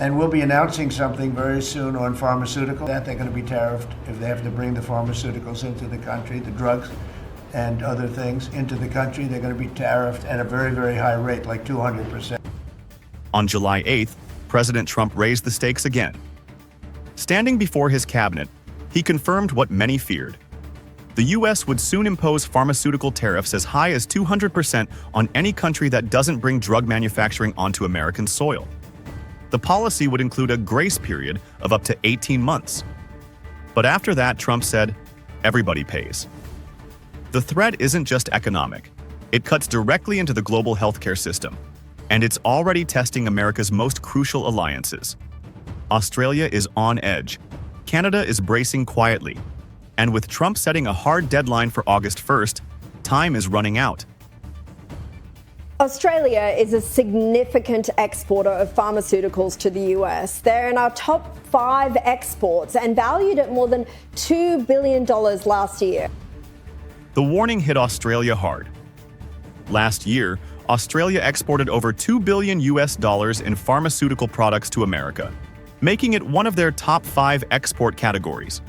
And we'll be announcing something very soon on pharmaceuticals that they're going to be tariffed if they have to bring the pharmaceuticals into the country, the drugs and other things into the country. They're going to be tariffed at a very, very high rate, like 200%. On July 8th, President Trump raised the stakes again. Standing before his cabinet, he confirmed what many feared. The U.S. would soon impose pharmaceutical tariffs as high as 200% on any country that doesn't bring drug manufacturing onto American soil. The policy would include a grace period of up to 18 months. But after that, Trump said, everybody pays. The threat isn't just economic. It cuts directly into the global healthcare system, and it's already testing America's most crucial alliances. Australia is on edge. Canada is bracing quietly. And with Trump setting a hard deadline for August 1st, time is running out. Australia is a significant exporter of pharmaceuticals to the US. They're in our top 5 exports and valued at more than $2 billion last year. The warning hit Australia hard. Last year, Australia exported over $2 billion in pharmaceutical products to America, making it one of their top 5 export categories.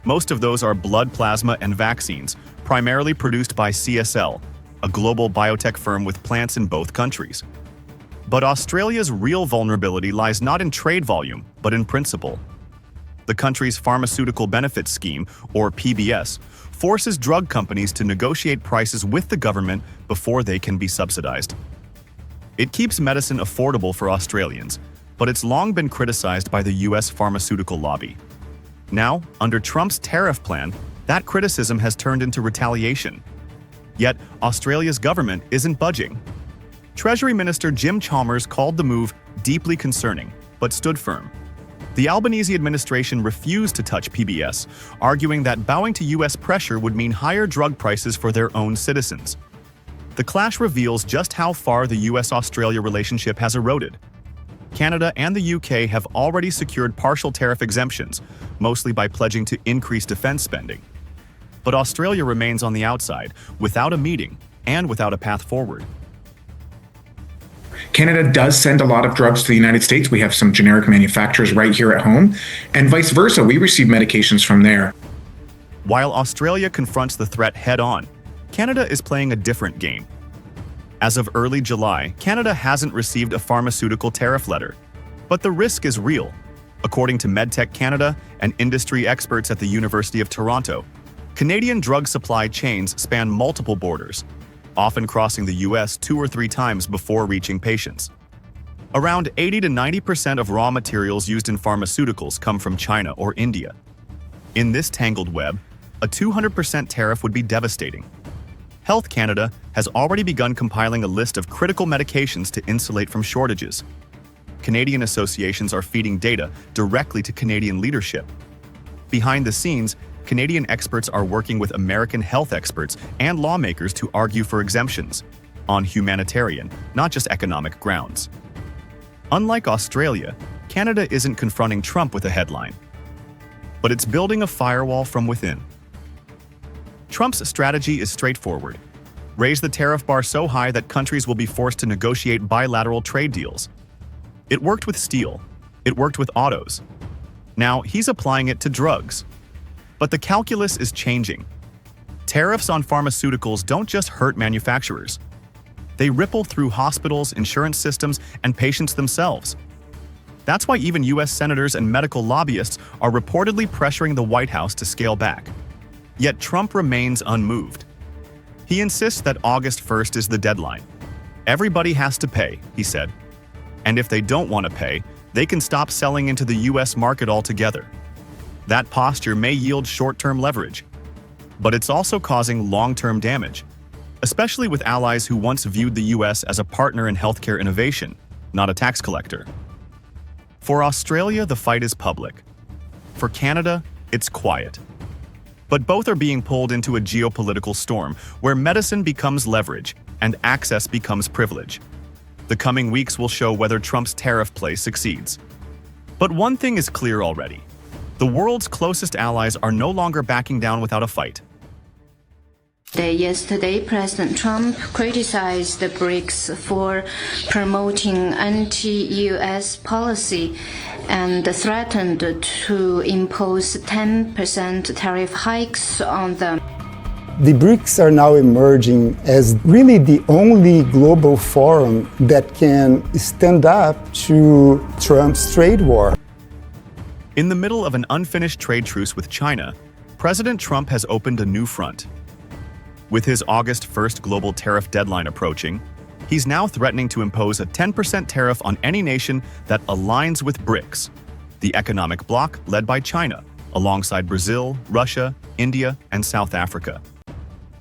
Most of those are blood plasma and vaccines, primarily produced by CSL, a global biotech firm with plants in both countries. But Australia's real vulnerability lies not in trade volume, but in principle. The country's Pharmaceutical Benefits Scheme, or PBS, forces drug companies to negotiate prices with the government before they can be subsidized. It keeps medicine affordable for Australians, but it's long been criticized by the US pharmaceutical lobby. Now, under Trump's tariff plan, that criticism has turned into retaliation. Yet, Australia's government isn't budging. Treasury Minister Jim Chalmers called the move deeply concerning, but stood firm. The Albanese administration refused to touch PBS, arguing that bowing to US pressure would mean higher drug prices for their own citizens. The clash reveals just how far the US-Australia relationship has eroded. Canada and the UK have already secured partial tariff exemptions, mostly by pledging to increase defense spending. But Australia remains on the outside, without a meeting and without a path forward. Canada does send a lot of drugs to the United States. We have some generic manufacturers right here at home, and vice versa. We receive medications from there. While Australia confronts the threat head-on, Canada is playing a different game. As of early July, Canada hasn't received a pharmaceutical tariff letter. But the risk is real. According to MedTech Canada and industry experts at the University of Toronto, Canadian drug supply chains span multiple borders, often crossing the US 2 or 3 times before reaching patients. Around 80 to 90% of raw materials used in pharmaceuticals come from China or India. In this tangled web, a 200% tariff would be devastating. Health Canada has already begun compiling a list of critical medications to insulate from shortages. Canadian associations are feeding data directly to Canadian leadership. Behind the scenes, Canadian experts are working with American health experts and lawmakers to argue for exemptions on humanitarian, not just economic grounds. Unlike Australia, Canada isn't confronting Trump with a headline, but it's building a firewall from within. Trump's strategy is straightforward. Raise the tariff bar so high that countries will be forced to negotiate bilateral trade deals. It worked with steel. It worked with autos. Now he's applying it to drugs. But the calculus is changing. Tariffs on pharmaceuticals don't just hurt manufacturers. They ripple through hospitals, insurance systems, and patients themselves. That's why even US senators and medical lobbyists are reportedly pressuring the White House to scale back. Yet Trump remains unmoved. He insists that August 1st is the deadline. Everybody has to pay, he said. And if they don't want to pay, they can stop selling into the US market altogether. That posture may yield short-term leverage, but it's also causing long-term damage, especially with allies who once viewed the US as a partner in healthcare innovation, not a tax collector. For Australia, the fight is public. For Canada, it's quiet. But both are being pulled into a geopolitical storm where medicine becomes leverage and access becomes privilege. The coming weeks will show whether Trump's tariff play succeeds. But one thing is clear already. The world's closest allies are no longer backing down without a fight. Yesterday, President Trump criticized the BRICS for promoting anti-U.S. policy and threatened to impose 10% tariff hikes on them. The BRICS are now emerging as really the only global forum that can stand up to Trump's trade war. In the middle of an unfinished trade truce with China, President Trump has opened a new front. With his August 1st global tariff deadline approaching, he's now threatening to impose a 10% tariff on any nation that aligns with BRICS, the economic bloc led by China, alongside Brazil, Russia, India, and South Africa.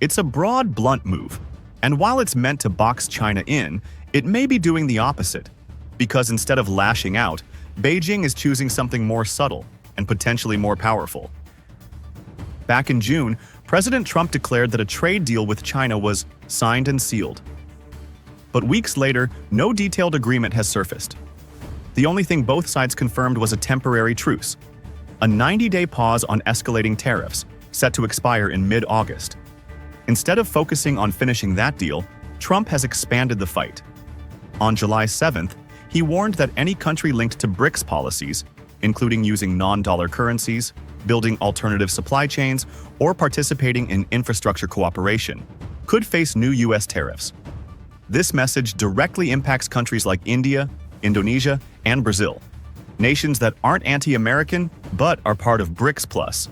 It's a broad, blunt move, and while it's meant to box China in, it may be doing the opposite, because instead of lashing out, Beijing is choosing something more subtle and potentially more powerful. Back in June, President Trump declared that a trade deal with China was signed and sealed. But weeks later, no detailed agreement has surfaced. The only thing both sides confirmed was a temporary truce, a 90-day pause on escalating tariffs, set to expire in mid-August. Instead of focusing on finishing that deal, Trump has expanded the fight. On July 7th, he warned that any country linked to BRICS policies, including using non-dollar currencies, building alternative supply chains, or participating in infrastructure cooperation, could face new U.S. tariffs. This message directly impacts countries like India, Indonesia, and Brazil, nations that aren't anti-American but are part of BRICS Plus.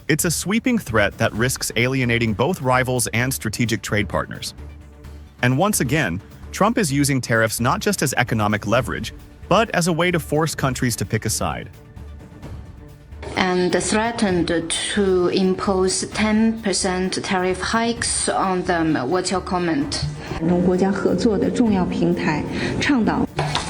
It's a sweeping threat that risks alienating both rivals and strategic trade partners. And once again, Trump is using tariffs not just as economic leverage, but as a way to force countries to pick a side. And threatened to impose 10% tariff hikes on them. What's your comment?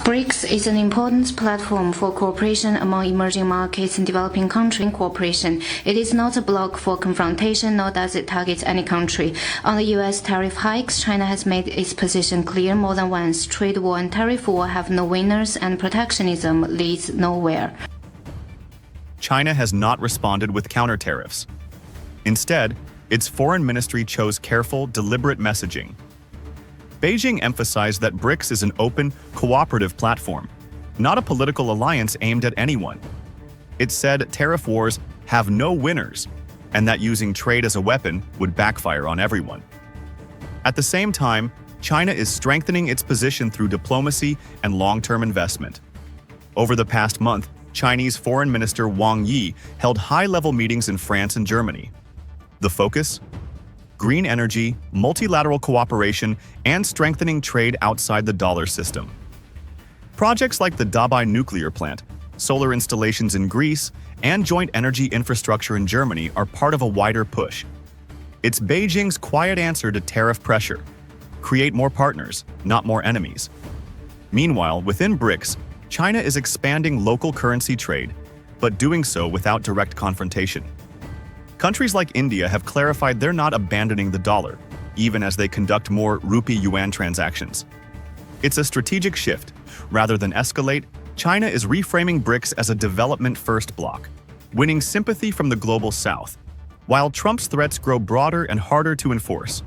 BRICS is an important platform for cooperation among emerging markets and developing countries. Cooperation. It is not a bloc for confrontation, nor does it target any country. On the U.S. tariff hikes, China has made its position clear more than once. Trade war and tariff war have no winners, and protectionism leads nowhere. China has not responded with counter tariffs. Instead, its foreign ministry chose careful, deliberate messaging. Beijing emphasized that BRICS is an open, cooperative platform, not a political alliance aimed at anyone. It said tariff wars have no winners, and that using trade as a weapon would backfire on everyone. At the same time, China is strengthening its position through diplomacy and long-term investment. Over the past month, Chinese Foreign Minister Wang Yi held high-level meetings in France and Germany. The focus? Green energy, multilateral cooperation, and strengthening trade outside the dollar system. Projects like the Dabai nuclear plant, solar installations in Greece, and joint energy infrastructure in Germany are part of a wider push. It's Beijing's quiet answer to tariff pressure: create more partners, not more enemies. Meanwhile, within BRICS, China is expanding local currency trade, but doing so without direct confrontation. Countries like India have clarified they're not abandoning the dollar, even as they conduct more rupee-yuan transactions. It's a strategic shift. Rather than escalate, China is reframing BRICS as a development-first bloc, winning sympathy from the global south, while Trump's threats grow broader and harder to enforce.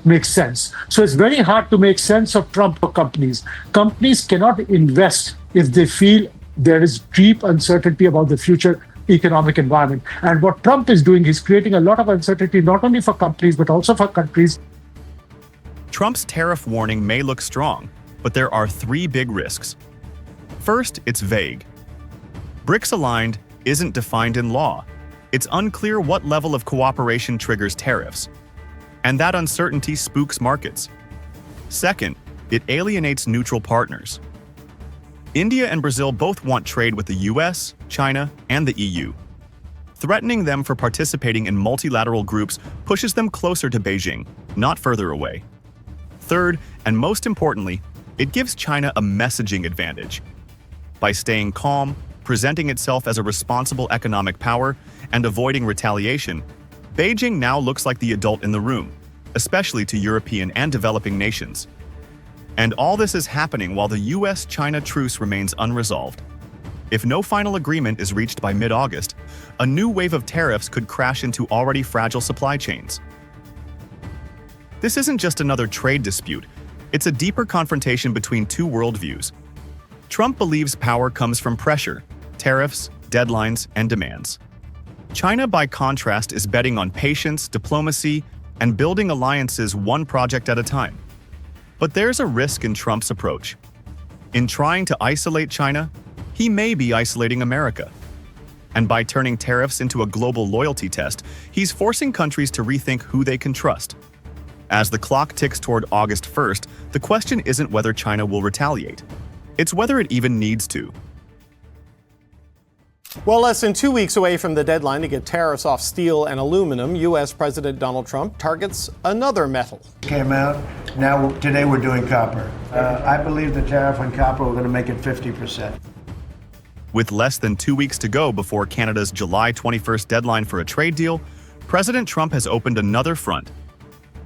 Makes sense. So it's very hard to make sense of Trump for companies. Companies cannot invest if they feel there is deep uncertainty about the future economic environment. And what Trump is doing is creating a lot of uncertainty, not only for companies, but also for countries. Trump's tariff warning may look strong, but there are three big risks. First, it's vague. BRICS aligned isn't defined in law. It's unclear what level of cooperation triggers tariffs. And that uncertainty spooks markets. Second, it alienates neutral partners. India and Brazil both want trade with the US, China, and the EU. Threatening them for participating in multilateral groups pushes them closer to Beijing, not further away. Third, and most importantly, it gives China a messaging advantage. By staying calm, presenting itself as a responsible economic power, and avoiding retaliation, Beijing now looks like the adult in the room, especially to European and developing nations. And all this is happening while the US-China truce remains unresolved. If no final agreement is reached by mid-August, a new wave of tariffs could crash into already fragile supply chains. This isn't just another trade dispute, it's a deeper confrontation between two worldviews. Trump believes power comes from pressure, tariffs, deadlines, and demands. China, by contrast, is betting on patience, diplomacy, and building alliances one project at a time. But there's a risk in Trump's approach. In trying to isolate China, he may be isolating America. And by turning tariffs into a global loyalty test, he's forcing countries to rethink who they can trust. As the clock ticks toward August 1st, the question isn't whether China will retaliate. It's whether it even needs to. Well, less than 2 weeks away from the deadline to get tariffs off steel and aluminum, U.S. President Donald Trump targets another metal. Came out. Now, today we're doing copper. I believe the tariff on copper, we're going to make it 50%. With less than 2 weeks to go before Canada's July 21st deadline for a trade deal, President Trump has opened another front.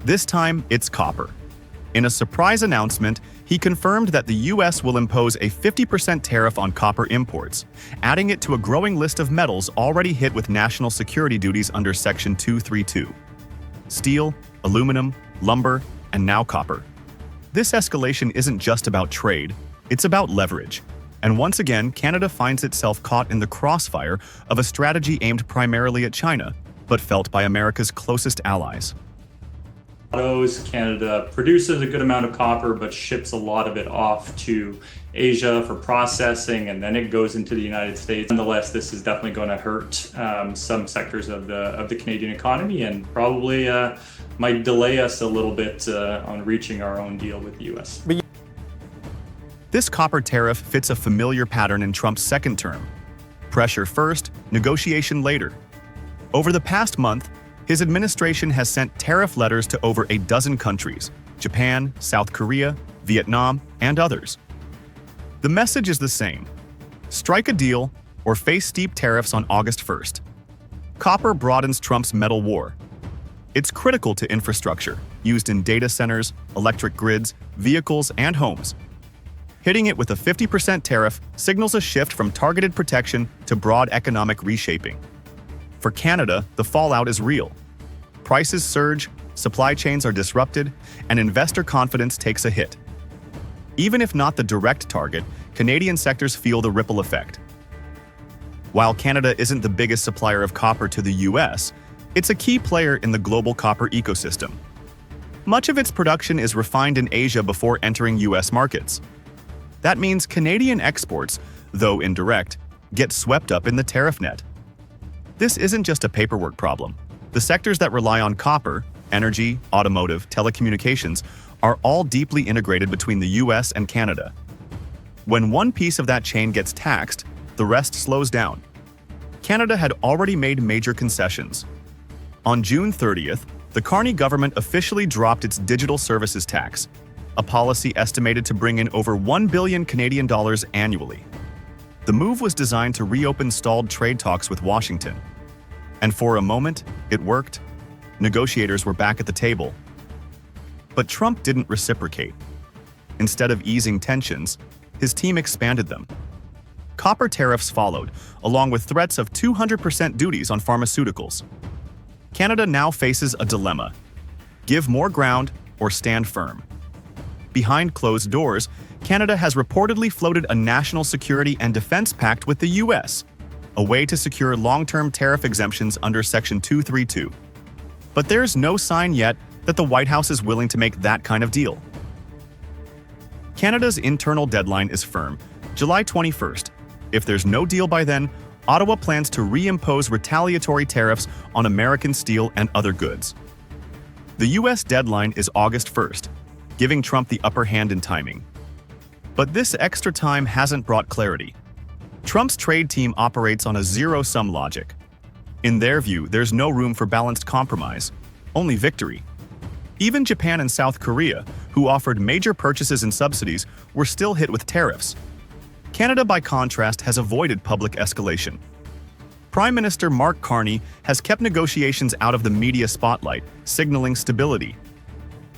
This time, it's copper. In a surprise announcement, he confirmed that the U.S. will impose a 50% tariff on copper imports, adding it to a growing list of metals already hit with national security duties under Section 232. Steel, aluminum, lumber, and now copper. This escalation isn't just about trade, it's about leverage. And once again, Canada finds itself caught in the crossfire of a strategy aimed primarily at China, but felt by America's closest allies. Canada produces a good amount of copper, but ships a lot of it off to Asia for processing, and then it goes into the United States. Nonetheless, this is definitely going to hurt some sectors of the Canadian economy, and probably might delay us a little bit on reaching our own deal with the U.S. This copper tariff fits a familiar pattern in Trump's second term. Pressure first, negotiation later. Over the past month, his administration has sent tariff letters to over a dozen countries: Japan, South Korea, Vietnam, and others. The message is the same: strike a deal or face steep tariffs on August 1st. Copper broadens Trump's metal war. It's critical to infrastructure, used in data centers, electric grids, vehicles, and homes. Hitting it with a 50% tariff signals a shift from targeted protection to broad economic reshaping. For Canada, the fallout is real. Prices surge, supply chains are disrupted, and investor confidence takes a hit. Even if not the direct target, Canadian sectors feel the ripple effect. While Canada isn't the biggest supplier of copper to the US, it's a key player in the global copper ecosystem. Much of its production is refined in Asia before entering US markets. That means Canadian exports, though indirect, get swept up in the tariff net. This isn't just a paperwork problem. The sectors that rely on copper, energy, automotive, telecommunications, are all deeply integrated between the US and Canada. When one piece of that chain gets taxed, the rest slows down. Canada had already made major concessions. On June 30th, the Carney government officially dropped its digital services tax, a policy estimated to bring in over $1 billion Canadian dollars annually. The move was designed to reopen stalled trade talks with Washington. And for a moment, it worked. Negotiators were back at the table. But Trump didn't reciprocate. Instead of easing tensions, his team expanded them. Copper tariffs followed, along with threats of 200% duties on pharmaceuticals. Canada now faces a dilemma: give more ground or stand firm. Behind closed doors, Canada has reportedly floated a national security and defense pact with the US, a way to secure long-term tariff exemptions under Section 232. But there's no sign yet that the White House is willing to make that kind of deal. Canada's internal deadline is firm, July 21st. If there's no deal by then, Ottawa plans to reimpose retaliatory tariffs on American steel and other goods. The US deadline is August 1st, giving Trump the upper hand in timing. But this extra time hasn't brought clarity. Trump's trade team operates on a zero-sum logic. In their view, there's no room for balanced compromise, only victory. Even Japan and South Korea, who offered major purchases and subsidies, were still hit with tariffs. Canada, by contrast, has avoided public escalation. Prime Minister Mark Carney has kept negotiations out of the media spotlight, signaling stability.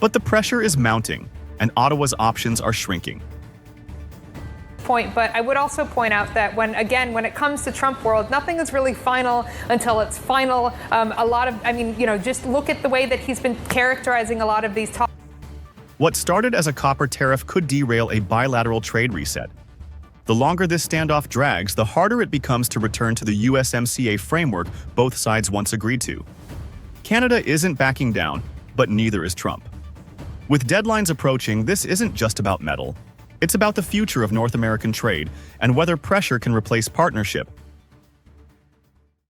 But the pressure is mounting, and Ottawa's options are shrinking. point, but I would also point out that when it comes to Trump world, nothing is really final until it's final. Just look at the way that he's been characterizing a lot of these talks. What started as a copper tariff could derail a bilateral trade reset. The longer this standoff drags, the harder it becomes to return to the USMCA framework both sides once agreed to. Canada isn't backing down, but neither is Trump. With deadlines approaching, this isn't just about metal. It's about the future of North American trade and whether pressure can replace partnership